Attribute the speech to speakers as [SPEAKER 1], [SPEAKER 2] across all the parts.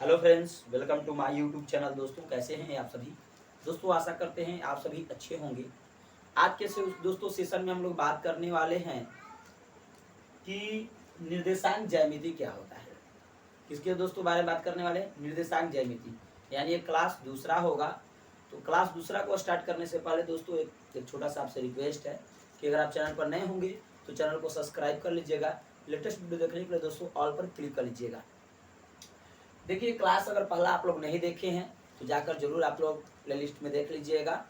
[SPEAKER 1] Hello friends, welcome to my YouTube channel. दोस्तों कैसे हैं आप सभी। दोस्तों आशा करते हैं आप सभी अच्छे होंगे। आज के दोस्तों सेशन में हम लोग बात करने वाले हैं कि निर्देशांक ज्यामिति क्या होता है। किसके दोस्तों बारे में बात करने वाले हैं? निर्देशांक ज्यामिति, यानी ये क्लास दूसरा होगा। तो क्लास दूसरा को स्टार्ट करने से पहले दोस्तों एक छोटा सा आपसे रिक्वेस्ट है कि अगर आप चैनल पर नए होंगे तो चैनल को सब्सक्राइब कर लीजिएगा। लेटेस्ट वीडियो देखने के लिए दोस्तों ऑल पर क्लिक कर लीजिएगा। देखिए, क्लास अगर पहला आप लोग नहीं देखे हैं तो जाकर जरूर आप लोग प्लेलिस्ट में देख लीजिएगा,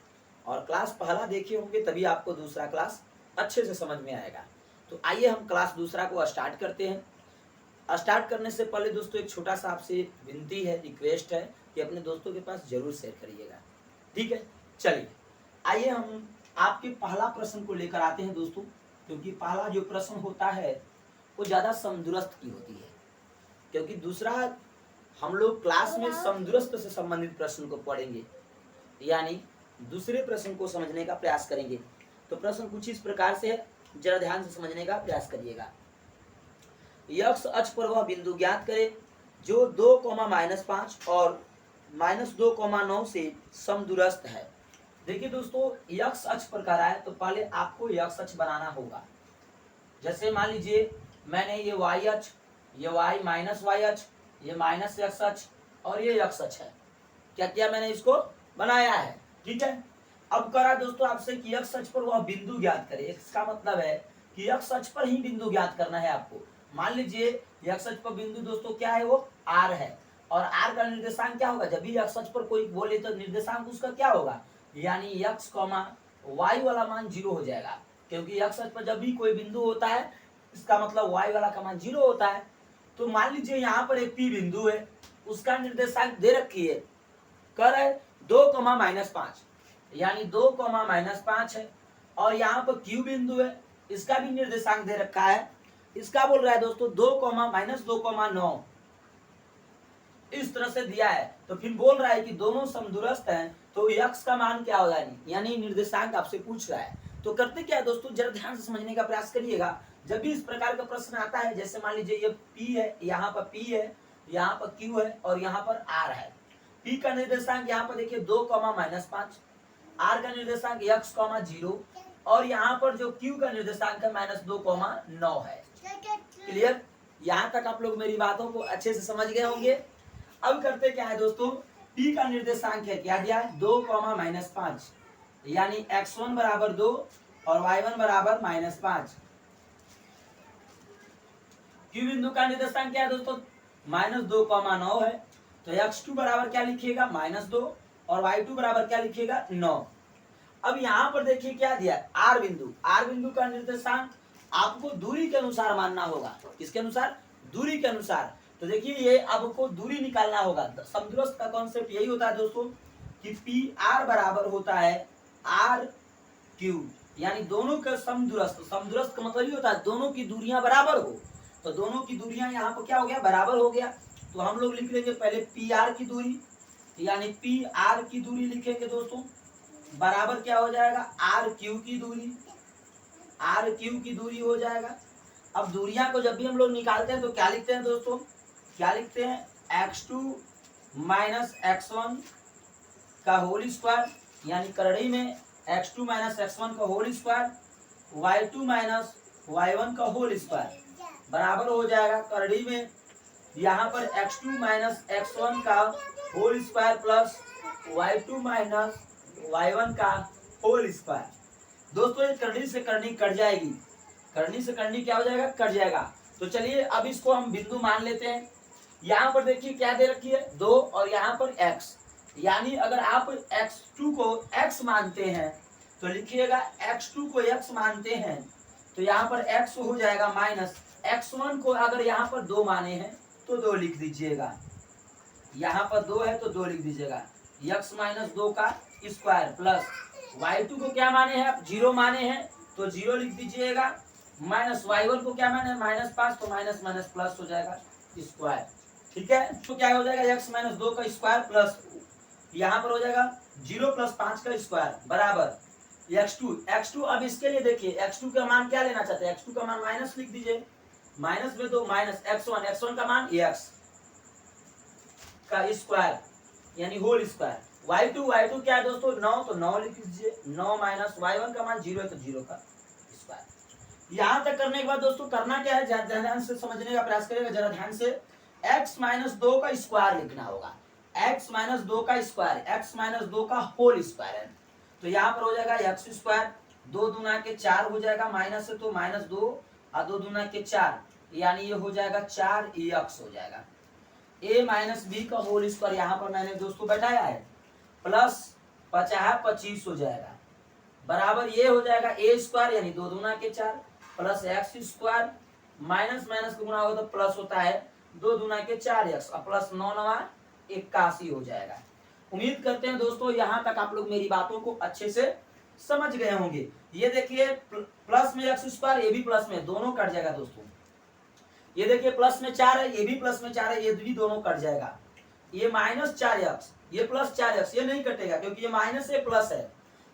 [SPEAKER 1] और क्लास पहला देखे होंगे तभी आपको दूसरा क्लास अच्छे से समझ में आएगा। तो आइए हम क्लास दूसरा को स्टार्ट करते हैं। स्टार्ट करने से पहले दोस्तों एक छोटा सा आपसे विनती है, रिक्वेस्ट है कि अपने दोस्तों के पास जरूर शेयर करिएगा, ठीक है। चलिए आइए हम आपके पहला प्रश्न को लेकर आते हैं दोस्तों, क्योंकि पहला जो प्रश्न होता है वो ज़्यादा समदूरस्थ की होती है, क्योंकि दूसरा हम लोग क्लास में समदूरस्थ से संबंधित प्रश्न को पढ़ेंगे, यानी दूसरे प्रश्न को समझने का प्रयास करेंगे। तो प्रश्न कुछ इस प्रकार से है, जरा ध्यान से समझने का प्रयास करिएगा। एक्स अक्ष पर वह बिंदु ज्ञात करे जो 2,-5 और -2,9 से समदूरस्थ है। देखिए दोस्तों, एक्स अक्ष पर कह रहा है तो पहले आपको एक्स अक्ष बनाना होगा। जैसे मान लीजिए मैंने ये वाई अक्ष, ये वाई माइनस वाई अक्ष, ये माइनस एक्स अक्ष और ये एक्स अक्ष है। क्या किया मैंने? इसको बनाया है, ठीक है। अब करा दोस्तों आपसे कि एक्स अक्ष पर वह बिंदु ज्ञात करे। इसका मतलब है कि एक्स अक्ष पर ही बिंदु ज्ञात करना है आपको। मान लीजिए एक्स अक्ष पर बिंदु दोस्तों क्या है? वो आर है, और आर का निर्देशांक क्या होगा? जब भी एक्स अक्ष पर कोई बोले तो निर्देशांक उसका क्या होगा? यानी एक्स कॉमा वाई वाला मान 0 हो जाएगा, क्योंकि एक्स अक्ष पर जब भी कोई बिंदु होता है इसका मतलब वाई वाला का मान 0 होता है। तो मान लीजिए यहाँ पर एक पी बिंदु है, उसका निर्देशांक दे रखी है, कर है 2,-5, यानी 2,-5 है। और यहाँ पर क्यू बिंदु है, इसका भी निर्देशांक दे रखा है, इसका बोल रहा है दोस्तों 2,-2,9 इस तरह से दिया है। तो फिर बोल रहा है कि दोनों समदूरस्थ हैं, तो एक्स का मान क्या होगा, यानी निर्देशांक आपसे पूछ रहा है। तो करते क्या है दोस्तों, जरा ध्यान से समझने का प्रयास करिएगा। जब भी इस प्रकार का प्रश्न आता है, जैसे मान लीजिए ये P है, यहाँ पर P है, यहाँ पर Q है और यहाँ पर R है। P का निर्देशांक यहाँ पर देखिए 2,-5, R का निर्देशांक x, 0 और यहाँ पर जो Q का निर्देशांक है -2,9 है। क्लियर? यहाँ तक आप लोग मेरी बातों को अच्छे से समझ गए होंगे। अब करते क्या है दोस्तों, P का निर्देशांक है, क्या दिया है? 2,-5, यानी x1 बराबर 2 और y1 बराबर -5। Q बिंदु का निर्देशांक क्या है दोस्तों? -2,9 है। तो x2 बराबर क्या लिखिएगा? -2 और y2 बराबर क्या लिखिएगा? 9। अब यहाँ पर देखिए क्या दिया है? R बिंदु। R बिंदु का निर्देशांक आपको दूरी के अनुसार मानना होगा। किसके अनुसार? दूरी के अनुसार। तो देखिए ये आपको दूरी निकालना होगा। समदूरस्थ का कॉन्सेप्ट यही होता है दोस्तों कि PR बराबर होता है RQ, यानी दोनों का समदूरस्थ। समदूरस्थ का मतलब ये होता है दोनों की दूरियां बराबर हो। तो दोनों की दूरियां यहाँ पर क्या हो गया? बराबर हो गया। तो हम लोग लिख लेंगे पहले PR की दूरी, यानी PR की दूरी लिखेंगे दोस्तों, बराबर क्या हो जाएगा? RQ की दूरी। RQ की दूरी हो जाएगा। अब दूरियां को जब भी हम लोग निकालते हैं तो क्या लिखते हैं दोस्तों? क्या लिखते हैं? x2 माइनस x1 का होल स्क्वायर, यानी करड़ी में x2 माइनस x1 का whole square, y2 minus y1 का होल स्क्वायर बराबर हो जाएगा करड़ी में यहाँ पर x2 माइनस x1 का whole square plus y2 minus y1 का होल स्क्वायर। दोस्तों ये करनी से करनी कट जाएगी, करनी से करनी क्या हो जाएगा? कट जाएगा। तो चलिए अब इसको हम बिंदु मान लेते हैं। यहाँ पर देखिए क्या दे रखी है? 2 और यहाँ पर x, यानी अगर आप x2 को x मानते हैं तो लिखिएगा x2 को x मानते हैं तो यहाँ पर x हो जाएगा माइनस x1 को अगर यहाँ पर 2 माने हैं तो 2 लिख दीजिएगा। यहाँ पर 2 है तो 2 लिख दीजिएगा। x माइनस 2 का स्क्वायर प्लस y2 को क्या माने हैं? आप 0 माने हैं तो 0 लिख दीजिएगा। माइनस y1 को क्या माने? -5, तो माइनस माइनस प्लस हो जाएगा स्क्वायर, ठीक है। तो क्या हो जाएगा? x माइनस 2 का स्क्वायर प्लस यहाँ पर हो जाएगा 0 प्लस 5 का स्क्वायर बराबर x2। अब इसके लिए देखिए x2 का मान क्या लेना चाहते हैं? x2 का मान माइनस लिख दीजिए, माइनस में 2 माइनस x1 का मान x, का स्क्वायर यानी होल स्क्वायर। y2 क्या है दोस्तों 9, तो 9 लिख लीजिए। 9 माइनस y1 का मान 0 है तो 0 का स्क्वायर। यहां तक करने के बाद दोस्तों करना क्या है, ध्यान से समझने का प्रयास करिएगा जरा ध्यान से। x माइनस 2 का स्क्वायर लिखना होगा। x माइनस 2 का स्क्वायर, x माइनस 2 का होल स्क्वायर है। तो यहाँ पर हो जाएगा x स्क्वायर, 2 दूना के 4 हो जाएगा, माइनस है तो माइनस 2 और 2 दूना के 4 यानी ये हो जाएगा 4x हो जाएगा। a माइनस बी का होल स्क्वायर यहाँ पर मैंने दोस्तों बैठाया है, प्लस 25 हो जाएगा, बराबर ये हो जाएगा a स्क्वायर यानी 2 दूना के 4 plus x square, minus minus का गुना होगा तो प्लस होता है, 2 दूना के 4x और प्लस 9 9 81 हो जाएगा। उम्मीद करते हैं दोस्तों यहाँ तक आप लोग मेरी बातों को अच्छे से समझ गए होंगे। ये देखिए प्लस में x स्क्वायर, ये भी प्लस में, दोनों कट जाएगा दोस्तों। ये देखिए प्लस में 4 है, ये भी प्लस में 4 है, ये भी दोनों कट जाएगा। ये माइनस 4x, ये प्लस 4x, ये नहीं कटेगा क्योंकि ये माइनस से प्लस है।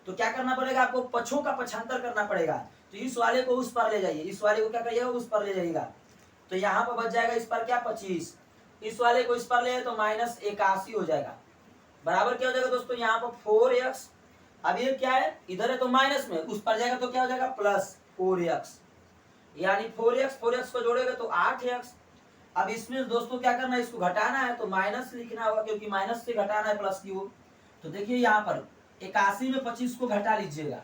[SPEAKER 1] तो क्या करना पड़ेगा आपको, पक्षों का पक्षांतर करना पड़ेगा। तो इस वाले को उस पर ले जाइए, इस वाले को क्या करिएगा उस पर ले जाइएगा, तो यहाँ पर बच जाएगा इस पर क्या 25, इस वाले को इस पर ले तो माइनस 81 हो जाएगा, बराबर क्या हो जाएगा दोस्तों यहाँ पर 4x। अब ये क्या है इधर है तो माइनस में, उस पर जाएगा तो क्या हो जाएगा प्लस 4x, यानी 4x को जोड़ेगा तो 8x। अब इसमें दोस्तों क्या करना है, इसको घटाना है तो माइनस लिखना होगा क्योंकि माइनस से घटाना है प्लस की ओर। तो देखिए यहाँ पर 81 में 25 को घटा लीजिएगा,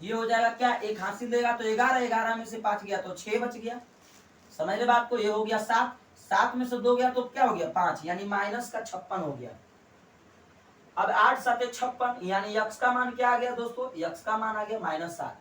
[SPEAKER 1] ये हो जाएगा क्या, एक हासिल देगा तो 11, 11 में से 5 गया तो 6 बच गया, समझ ले बात को। ये हो गया 7, 7 में से 2 गया तो क्या हो गया 5, यानी माइनस का 56 हो गया। अब 8 7 56 यानी x का मान क्या आ गया दोस्तों, x का मान आ गया -7।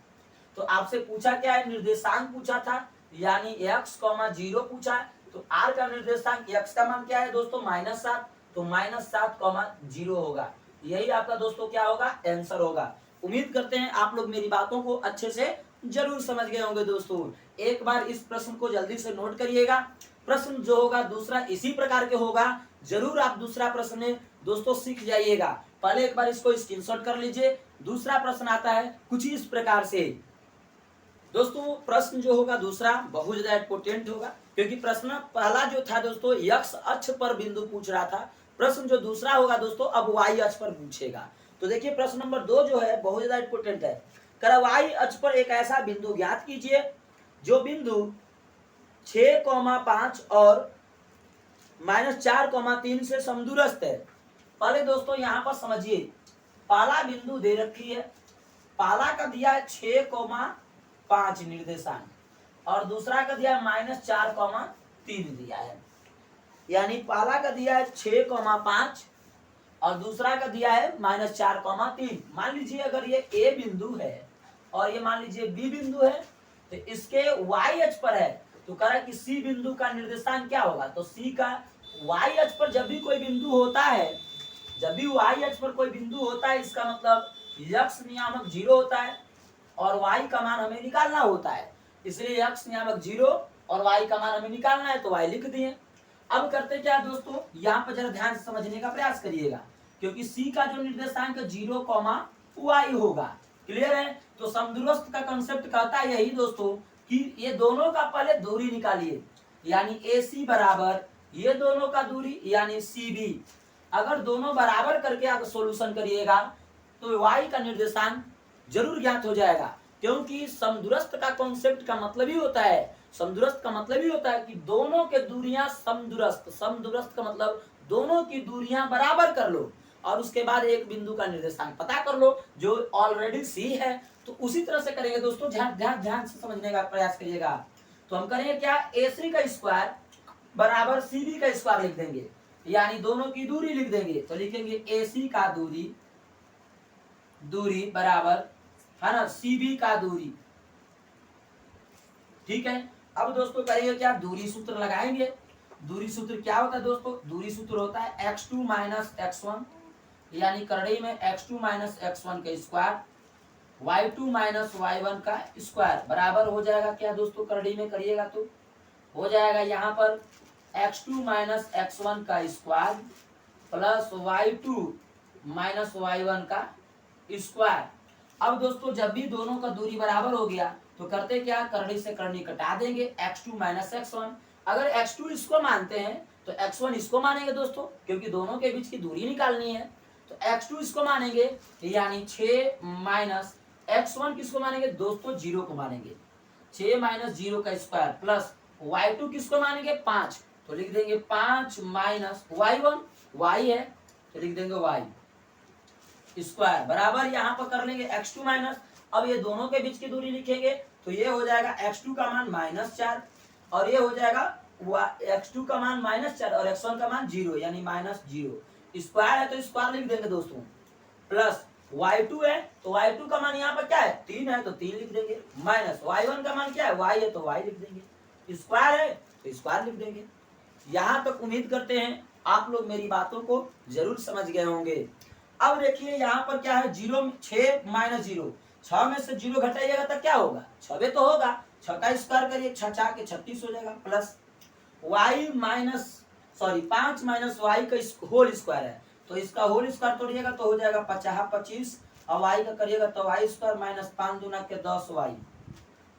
[SPEAKER 1] तो आपसे पूछा क्या है, निर्देशांक पूछा था, यानी x, 0 पूछा है, तो r का निर्देशांक x का मान क्या है दोस्तों -7, तो -7, 0 होगा। यही आपका दोस्तों क्या होगा, आंसर होगा। उम्मीद करते हैं आप लोग मेरी बातों को अच्छे से जरूर समझ गए होंगे दोस्तों। एक बार इस प्रश्न को जल्दी से नोट करिएगा। प्रश्न जो होगा दूसरा इसी प्रकार के होगा, जरूर आप दूसरा प्रश्न दोस्तों सीख जाइएगा। पहले एक बार इसको स्क्रीनशॉट कर लीजिए। दूसरा प्रश्न आता है कुछ इस प्रकार से दोस्तों। प्रश्न जो होगा दूसरा बहुत ज्यादा इंपोर्टेंट होगा क्योंकि प्रश्न पहला जो था दोस्तों x अक्ष पर बिंदु पूछ रहा था, प्रश्न जो दूसरा होगा दोस्तों अब y अक्ष पर पूछेगा। तो देखिए प्रश्न नंबर 2 जो है बहुत ज्यादा इंपोर्टेंट है। कर y अक्ष पर एक ऐसा बिंदु ज्ञात कीजिए जो बिंदु 6,5 और -4,3 से समदूरस्थ है। पहले दोस्तों यहाँ पर समझिए, पहला बिंदु दे रखी है, पहला का दिया है 6,5 निर्देशांक और दूसरा का दिया है -4,3 दिया है। यानी पहला का दिया है 6,5 और दूसरा का दिया है -4,3। मान लीजिए अगर ये A बिंदु है और ये मान लीजिए B बिंदु है, तो इसके y अक्ष पर है, तो कह रहा है कि C बिंदु का निर्देशांक क्या होगा, तो C का y अक्ष पर जब भी कोई बिंदु होता है, जब भी y अक्ष पर कोई बिंदु होता है, इसका मतलब x नियामक 0 होता है और y का मान हमें निकालना होता है। इसलिए x नियामक 0 और y का मान हमें निकालना है तो y लिख दिए। अब करते क्या दोस्तों, यहाँ पर जरा ध्यान से समझने का प्रयास करिएगा क्योंकि C का जो निर्देशांक 0, y होगा। क्लियर है। तो समदूरस्थ का कंसेप्ट कहता है यही दोस्तों कि ये दोनों का पहले दूरी निकालिए, यानी AC बराबर ये दोनों का दूरी यानी CB। अगर दोनों बराबर करके आप सॉल्यूशन करिएगा तो y का निर्देशांक जरूर ज्ञात हो जाएगा, क्योंकि समदूरस्थ का कॉन्सेप्ट का मतलब ही होता है, समदूरस्थ का मतलब ही होता है कि दोनों के दूरियां समदूरस्थ, समदूरस्थ का मतलब दोनों की दूरियां बराबर कर लो और उसके बाद एक बिंदु का निर्देशांक पता कर लो जो ऑलरेडी C है। तो उसी तरह से करेंगे दोस्तों, ध्यान से समझने का प्रयास करिएगा। तो हम करेंगे क्या, AC का स्क्वायर बराबर CB का स्क्वायर लिख देंगे, यानी दोनों की दूरी लिख देंगे। तो लिखेंगे AC का दूरी बराबर है ना CB का दूरी। ठीक है। अब दोस्तों करिए क्या, दूरी सूत्र लगाएंगे। दूरी सूत्र क्या होता है दोस्तों, दूरी सूत्र होता है x2 - x1, यानी करड़ी में x2 - x1 का स्क्वायर, y2 - y1 का स्क्वायर बराबर हो जाएगा क्या दोस्तों, करड़ी में करिएगा तो हो जाएगा यहाँ पर x2 - x1 का स्क्वायर प्लस y2 - y1 का स्क्वायर। अब दोस्तों जब भी दोनों का दूरी बराबर हो गया तो करते क्या, करनी से करनी कटा देंगे, x2 - x1 अगर x2 इसको मानते हैं तो x1 इसको मानेंगे दोस्तों, क्योंकि दोनों के बीच की दूरी निकालनी है। तो x2 इसको मानेंगे, यानी 6 माइनस x1 किसको मानेंगे दोस्तों, 0 को मानेंगे। 6 माइनस 0 का स्क्वायर प्लस y2 किसको मानेंगे 5, तो लिख देंगे 5 माइनस y1, y है तो लिख देंगे y स्क्वायर बराबर यहाँ पर कर लेंगे x2 माइनस, अब ये दोनों के बीच की दूरी लिखेंगे तो ये हो जाएगा x2 का मान -4 और ये हो जाएगा x2 का मान -4 और x1 का मान 0 यानी -0। स्क्वायर है तो स्क्वायर लिख देंगे दोस्तों, प्लस y2 है तो y2 का मान यहाँ पर क्या है 3 है तो 3 लिख देंगे, माइनस y1 का मान क्या है y है तो y लिख देंगे, स्क्वायर है तो स्क्वायर लिख देंगे। यहाँ तक उम्मीद करते हैं आप लोग मेरी बातों को जरूर समझ गए होंगे। अब देखिए यहाँ पर क्या है 6 माइनस 0, 6 में से 0 घटाइएगा तो क्या होगा 6 तो होगा, 6 का स्क्वायर करिए 6 4 के 36 हो जाएगा, प्लस y 5 माइनस y का होल स्क्वायर है तो इसका होल स्क्वायर तोड़िएगा तो हो जाएगा 25 और y का करिएगा तो y स्क्वायर माइनस 5 दूना के 10y,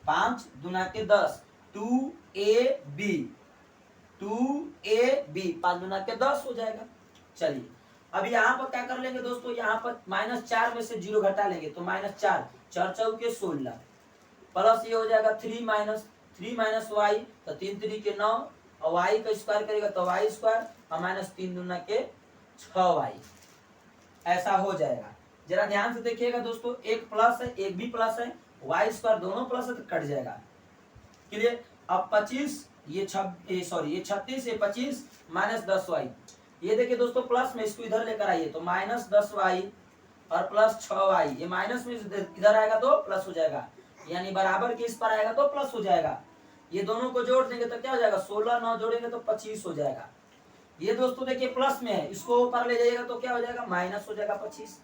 [SPEAKER 1] 5 दूना के 10 2ab 5 दूना के 10 हो जाएगा। चलिए अब यहाँ पर क्या कर लेंगे दोस्तों, यहाँ पर -4 में से 0 घटा लेंगे तो -4 4 चौके 16 प्लस ये हो जाएगा 3 माइनस y तो 3 3 के 9 और y का स्क्वायर करेगा तो y स्क्वायर और -3 दूना के 6y, ऐसा हो जाएगा। जरा ध्यान से देखिएगा दोस्तों, एक प्लस है एक भी प्लस है, y स्क्वायर दोनों प्लस है तो कट जाएगा। क्लियर। अब 25 ये 36 ये 25 माइनस 10y, ये देखिए दोस्तों प्लस में इसको इधर लेकर आइए तो -10y और प्लस 6y, ये माइनस में इधर आएगा तो प्लस हो जाएगा, यानी बराबर के इस पर आएगा तो प्लस हो जाएगा। ये दोनों को जोड़ देंगे तो क्या हो जाएगा 16 9 जोड़ेंगे तो 25 हो जाएगा। ये दोस्तों देखिए प्लस में है, इसको ऊपर ले जाइएगा तो क्या हो जाएगा माइनस हो जाएगा 25।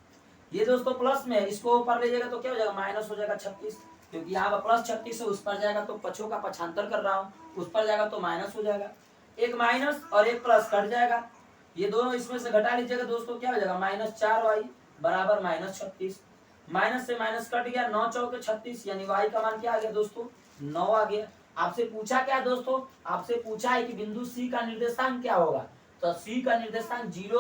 [SPEAKER 1] ये दोस्तों प्लस में है, इसको ऊपर ले जाएगा तो क्या हो जाएगा माइनस हो जाएगा 36, क्योंकि यहाँ पर प्लस 36 है उस पर जाएगा तो पछों का पक्षांतर कर रहा हूँ, उस पर जाएगा तो माइनस हो जाएगा। एक माइनस और एक प्लस कट जाएगा, ये दोनों इसमें से घटा लीजिएगा दोस्तों क्या हो जाएगा -4y बराबर -36, माइनस से माइनस कट गया 9 चौके 36 यानी y का मान क्या आ गया दोस्तों 9 आ गया। आपसे पूछा क्या दोस्तों, आपसे पूछा है कि बिंदु C का निर्देशांक क्या होगा, तो C का निर्देशांक 0,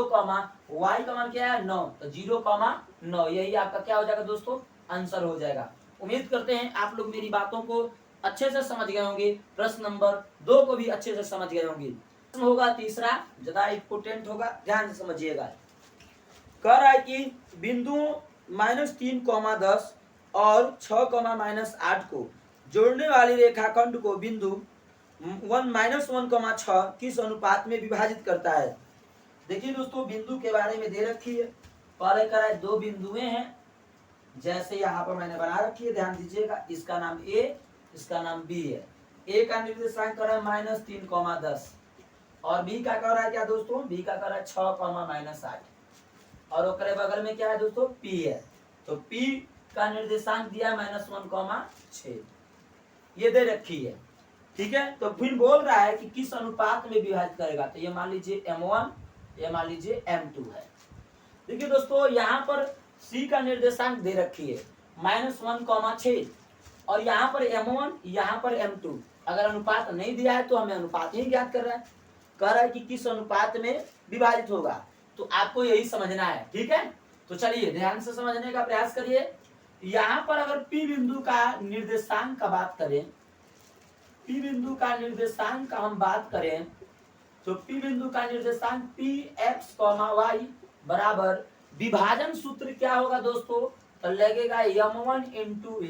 [SPEAKER 1] y का मान क्या है 9 तो 0,9, यही आपका क्या हो जाएगा दोस्तों आंसर हो जाएगा। उम्मीद करते हैं आप लोग मेरी बातों को अच्छे से समझ गए होंगे, प्रश्न नंबर 2 को भी अच्छे से समझ गए होंगे। प्रश्न होगा तीसरा, ज्यादा इंपोर्टेंट होगा, ध्यान से समझिएगा। कह रहा है कि बिंदु -3,10 और 6,-8 को जोड़ने वाली रेखाखंड को बिंदु 1-1,6 किस अनुपात में विभाजित करता है। देखिए दोस्तों बिंदु के बारे में दे रखी है, पहले कह रहा है 2 बिंदुएं हैं, जैसे यहाँ पर मैंने बना रखी है, ध्यान दीजिएगा। इसका नाम A, इसका नाम B है। A का निर्देशांक कर रहा है -3,10 और B का कह रहा है क्या दोस्तों, B का कह रहा है 6,-8 और ओकरे बगल में क्या है दोस्तों P है, तो P का निर्देशांक दिया -1,6, ये दे रखी है। ठीक है, तो फिर बोल रहा है कि किस अनुपात में विभाजित करेगा, तो ये मान लीजिए M1, ये मान लीजिए M2 है। देखिए दोस्तों यहाँ पर C का निर्देशांक दे रखी है -1,6 और यहाँ पर M1 यहाँ पर M2, अगर अनुपात नहीं दिया है तो हमें अनुपात ही ज्ञात कर रहा है, कह रहा है कि किस अनुपात में विभाजित होगा, तो आपको यही समझना है। ठीक है, तो चलिए ध्यान से समझने का प्रयास करिए। यहाँ पर अगर P बिंदु का निर्देशांक का बात करें, P बिंदु का निर्देशांक का हम बात करें तो P बिंदु का निर्देशांक Px, y बराबर विभाजन सूत्र क्या होगा दोस्तों, तो लगेगा M1 ×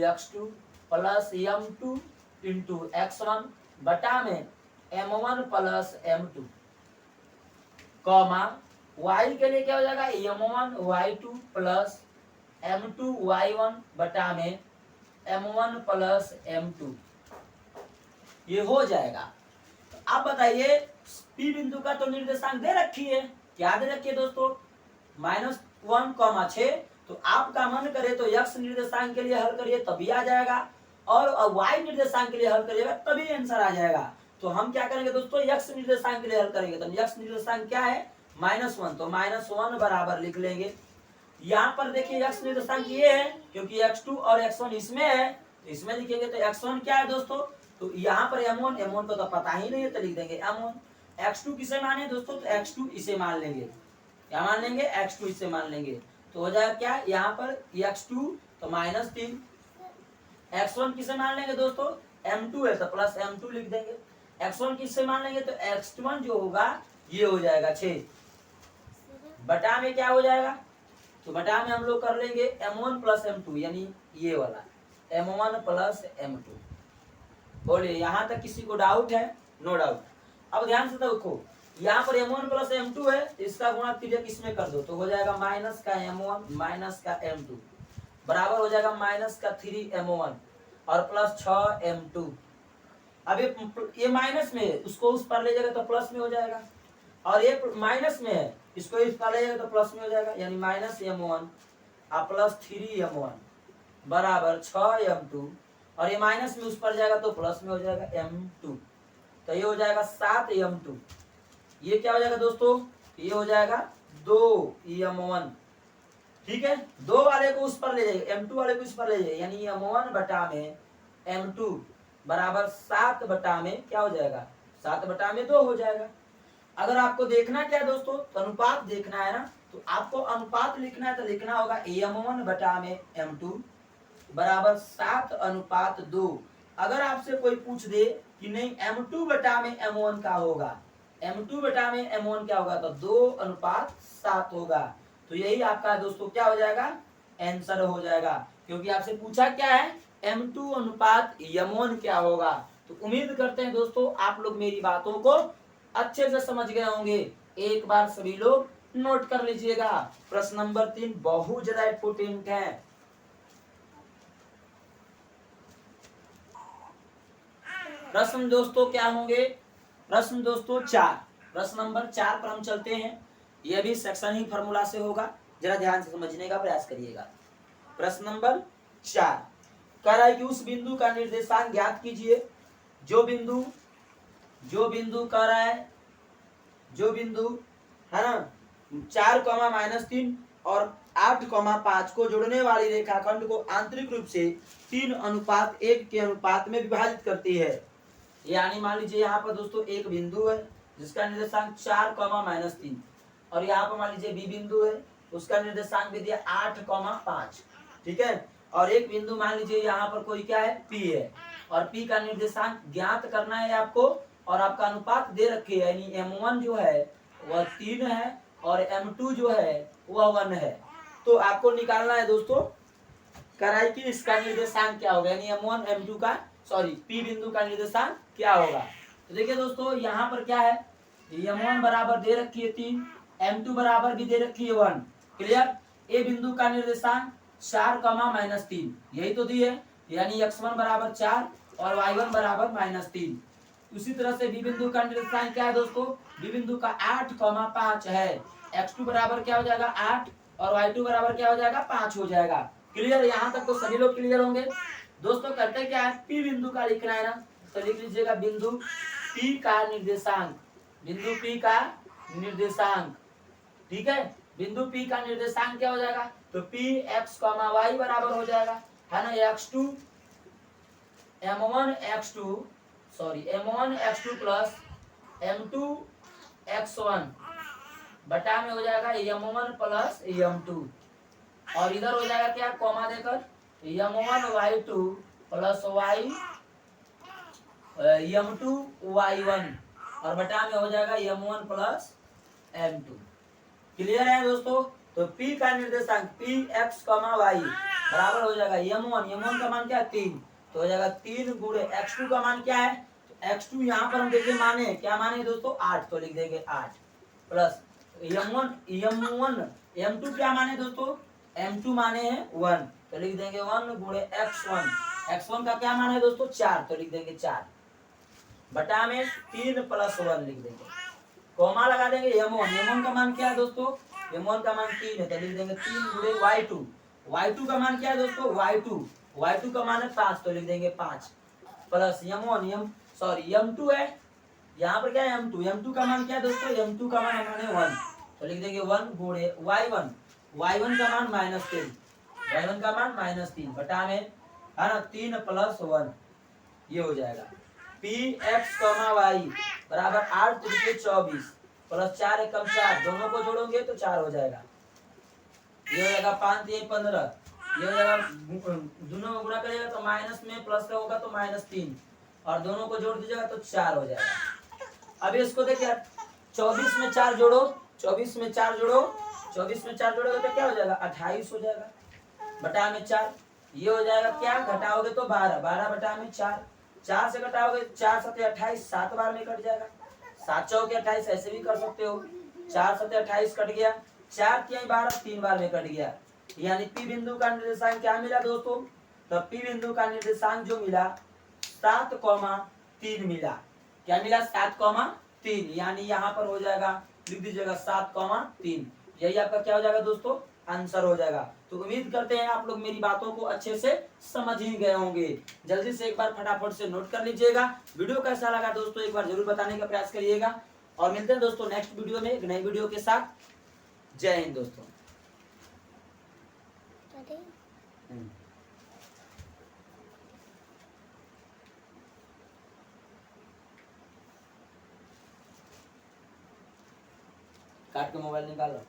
[SPEAKER 1] x2 plus M2 × x1 बटा में M1 प्लस M2, y के लिए क्या हो जाएगा M1 y2 plus M2 y1 बटा में M1 प्लस M2, ये हो जाएगा। तो आप बताइए P बिंदु का तो निर्देशांक दे रखी है, क्या दे रखी है दोस्तों -1,6, तो आपका मन करे तो x निर्देशांक के लिए हल करिए तभी आ जाएगा, और y निर्देशांक के लिए हल करिएगा तभी आंसर आ जाएगा। तो हम क्या करेंगे दोस्तों x निर्देशांक के लिए हल करेंगे, तो x निर्देशांक क्या है -1, तो -1 बराबर लिख लेंगे। यहाँ पर देखिए x निर्देशांक ये है क्योंकि x2 और x1 इसमें है, इसमें लिखेंगे तो x1 क्या है दोस्तों तो यहाँ पर m1 को तो पता ही नहीं है तो लिख देंगे m1। x2 किसे माने दोस्तों, तो x2 इसे मान लेंगे, क्या मान लेंगे, x2 इसे मान लेंगे। तो हो जाएगा क्या यहाँ पर x2 तो -3, x1 किसे मान लेंगे दोस्तों, m2 है तो प्लस m2 लिख देंगे। x1 किससे मान लेंगे तो x1 जो होगा ये हो जाएगा 6 बटा में क्या हो जाएगा, तो बटा में हम लोग कर लेंगे m1 प्लस m2 यानी ये वाला m1 प्लस m2। बोलिए यहाँ तक किसी को डाउट है, नो डाउट। अब ध्यान से देखो यहाँ पर m1 प्लस m2 है, इसका गुणा तिर्यक इसमें कर दो तो हो जाएगा माइनस का m1 माइनस का m2 बराबर हो जाएगा माइनस का 3m1 और प्लस 6m2। अब ये माइनस में है, उसको उस पर ले जाएगा तो प्लस में हो जाएगा, और ये माइनस में है, इसको इस पर ले जाएगा तो प्लस में हो जाएगा, यानी माइनस m1 और प्लस 3m1 बराबर 6m2, और ये माइनस में उस पर जाएगा तो प्लस में हो जाएगा m2, तो ये हो जाएगा 7m2। ये क्या हो जाएगा दोस्तों, ये हो जाएगा 2m1, ठीक है। 2 वाले को उस पर ले जाइए, m2 वाले को इस पर ले जाइए, यानी m1 बटा में m2 बराबर 7 बटा में क्या हो जाएगा, 7 बटा में 2 हो जाएगा। अगर आपको देखना क्या है दोस्तों, तो अनुपात देखना है ना, तो आपको अनुपात लिखना है तो लिखना होगा m1 बटा में m2 बराबर 7 अनुपात 2। अगर आपसे कोई पूछ दे कि नहीं m2 बटा में m1 का होगा, m2 बटा में m1 क्या होगा, तो 2 अनुपात 7 होगा। तो यही आपका दोस्तों क्या हो जाएगा, आंसर हो जाएगा, क्योंकि आपसे पूछा क्या है m2 अनुपात m1 क्या होगा। तो उम्मीद करते हैं दोस्तों आप लोग मेरी बातों को अच्छे से समझ गए होंगे। एक बार सभी लोग नोट कर लीजिएगा, प्रश्न नंबर 3 बहुत ज्यादा इंपोर्टेंट है। प्रश्न दोस्तों क्या होंगे, प्रश्न दोस्तों 4, प्रश्न नंबर 4 पर हम चलते हैं। यह भी सेक्शन ही फॉर्मूला से होगा, जरा ध्यान से समझने का प्रयास करिएगा। प्रश्न नंबर 4 कह रहा है कि उस बिंदु का निर्देशांक ज्ञात कीजिए, जो बिंदु कह रहा है, जो बिंदु है ना 4, और 8, 5 को जोड़ने वाली रेखाखंड को आंतरिक रूप से 3:1 के अनुपात में विभाजित करती है। यानी मान लीजिए यहाँ पर दोस्तों एक बिंदु है जिसका निर्देशांक 4, और यहाँ पर मान लीजिए बी बिंदु है, उसका निर्देशांक भी दिया 8, 5, ठीक है। और एक बिंदु मान लीजिए यहाँ पर कोई क्या है, पी है, और पी का निर्देशांक ज्ञात करना है आपको, और आपका अनुपात दे रखी है, यानी m1 जो है वह 3 है और m2 जो है वह 1 है। तो आपको निकालना है दोस्तों, कराई कि इसका निर्देशांक क्या होगा, यानी m1 m2 का पी बिंदु का निर्देशांक क्या होगा। तो देखिए दोस्तों यहाँ पर क्या है, m1 बराबर दे रखी है 3, m2 बराबर भी दे रखी है 1, क्लियर। ए बिंदु का निर्देशांक 4, यही तो दी है, यानी x1 बराबर 4 और y1 बराबर -3। उसी तरह से बी बिंदु का निर्देशांक क्या है दोस्तों, बी बिंदु का 8, 5 है, x2 बराबर क्या हो जाएगा 8 और y2 बराबर क्या हो जाएगा 5 हो जाएगा। क्लियर, यहाँ तक तो सभी लोग क्लियर होंगे। दोस्तों करते क्या है, पी बिंदु का लिखना है ना, तो लिख लीजिएगा बिंदु पी का निर्देशांक, बिंदु पी का निर्देशांक, ठीक है। बिंदु पी का निर्देशांक क्या हो जाएगा, तो पी x, y बराबर हो जाएगा, है ना, m1 x2 plus m2 x1 बटा में हो जाएगा m1 प्लस m2, और इधर हो जाएगा क्या, कॉमा देकर m1 y2 plus m2 y1, और बटा में हो जाएगा m1 प्लस m2। क्लियर है दोस्तों। तो P का निर्देशांक P x, y बराबर हो जाएगा m1 का मान क्या है 3, तो हो जाएगा 3 गुणे x2 का मान क्या है, तो x2 यहाँ पर हम देखिए माने क्या माने दोस्तों 8, तो लिख देंगे 8 प्लस m2 क्या माने दोस्तों, m2 माने है 1, तो लिख देंगे 1 गुणे x1 का क्या मान है दोस्तों 4, तो लिख देंगे 4 बटा में 3 प्लस 1 लिख देंगे, कॉमा लगा देंगे m1 का मान क्या है दोस्तों, m1 का मान 3 है, तो लिख देंगे 3 गुणे y2 का मान क्या है दोस्तों y2 का मान है 5, तो लिख देंगे 5 प्लस m2 है, यहाँ पर क्या है m2 का मान क्या है दोस्तों, m2 का मान हमारे 1, तो लिख देंगे 1 गुणे y1 का मान -3, y1 का मान -3 बटा में है ना 3 प्लस 1, ये हो जाएगा। पी एक्स कॉमा वाई बराबर 8 त्रिके 24 प्लस 4 एकम 4, दोनों को जोड़ोगे तो 4 हो जाएगा। ये हो जाएगा 5 3 15, ये हो जाएगा दोनों को गुणा करिएगा तो माइनस में प्लस का होगा तो -3 और दोनों को जोड़ दीजिएगा तो 4 हो जाएगा। अब इसको देखिए 24 में 4 जोड़ो, 24 में 4 जोड़ो, 24 में 4 जोड़ोगे तो क्या हो जाएगा 28 हो जाएगा बटा में 4। ये हो जाएगा क्या, घटाओगे तो 12, 12 बटा में 4, 4 से घटाओगे 4 सत्ते 28, 7 बार में कट जाएगा, 7 चौके 28, ऐसे भी कर सकते हो, 4 सत्ते 28 कट गया, 4 तिहाई 12, 3 बार में कट गया। यानी पी बिंदु का निर्देशांक क्या मिला दोस्तों, तो पी बिंदु का निर्देशांक जो मिला 7,3 मिला। क्या मिला 7,3, यानी यहाँ पर हो जाएगा, लिख दीजिएगा 7,3, यही आपका क्या हो जाएगा दोस्तों, आंसर हो जाएगा। तो उम्मीद करते हैं आप लोग मेरी बातों को अच्छे से समझ ही गए होंगे। जल्दी से एक बार फटाफट से नोट कर लीजिएगा। वीडियो कैसा लगा दोस्तों एक बार जरूर बताने का प्रयास करिएगा और मिलते हैं दोस्तों नेक्स्ट वीडियो में एक नई वीडियो के साथ। जय हिंद दोस्तों। काट के मोबाइल निकालो।